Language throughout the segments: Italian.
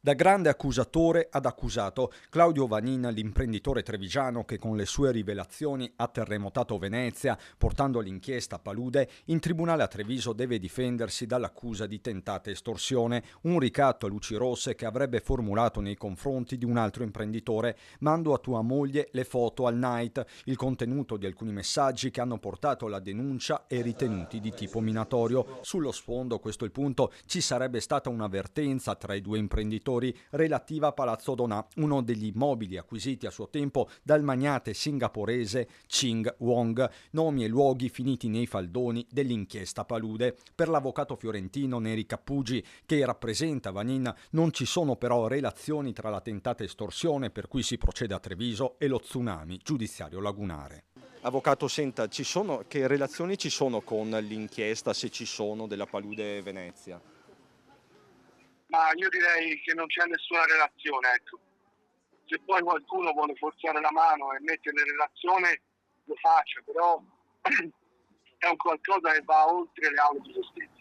Da grande accusatore ad accusato, Claudio Vanin, l'imprenditore trevigiano che con le sue rivelazioni ha terremotato Venezia, portando l'inchiesta a palude, in tribunale a Treviso deve difendersi dall'accusa di tentata estorsione, un ricatto a luci rosse che avrebbe formulato nei confronti di un altro imprenditore. Mando a tua moglie le foto al night, il contenuto di alcuni messaggi che hanno portato alla denuncia e ritenuti di tipo minatorio. Sullo sfondo, questo è il punto, ci sarebbe stata un'avvertenza tra i due imprenditori relativa a Palazzo Donà, uno degli immobili acquisiti a suo tempo dal magnate singaporese Ching Wong, nomi e luoghi finiti nei faldoni dell'inchiesta palude. Per l'avvocato fiorentino Neri Cappugi, che rappresenta Vanin, non ci sono però relazioni tra la tentata estorsione per cui si procede a Treviso e lo tsunami giudiziario lagunare. Avvocato, senta, che relazioni ci sono con l'inchiesta, se ci sono, della palude Venezia? Ma io direi che non c'è nessuna relazione, ecco. Se poi qualcuno vuole forzare la mano e mettere in relazione, lo faccia, però è un qualcosa che va oltre le aule di giustizia.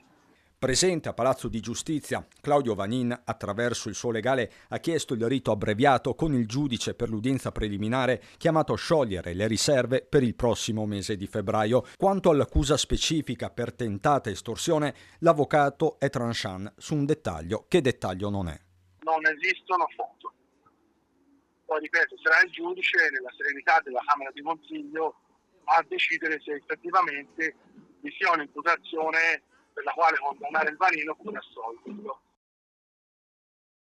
Presente a Palazzo di Giustizia, Claudio Vanin, attraverso il suo legale, ha chiesto il rito abbreviato con il giudice per l'udienza preliminare, chiamato a sciogliere le riserve per il prossimo mese di febbraio. Quanto all'accusa specifica per tentata estorsione, l'avvocato è tranchant su un dettaglio. Che dettaglio non è? Non esistono foto. Poi ripeto, sarà il giudice, nella serenità della Camera di Consiglio, a decidere se effettivamente vi sia un'imputazione per la quale condannare il Vanino oppure assolverlo.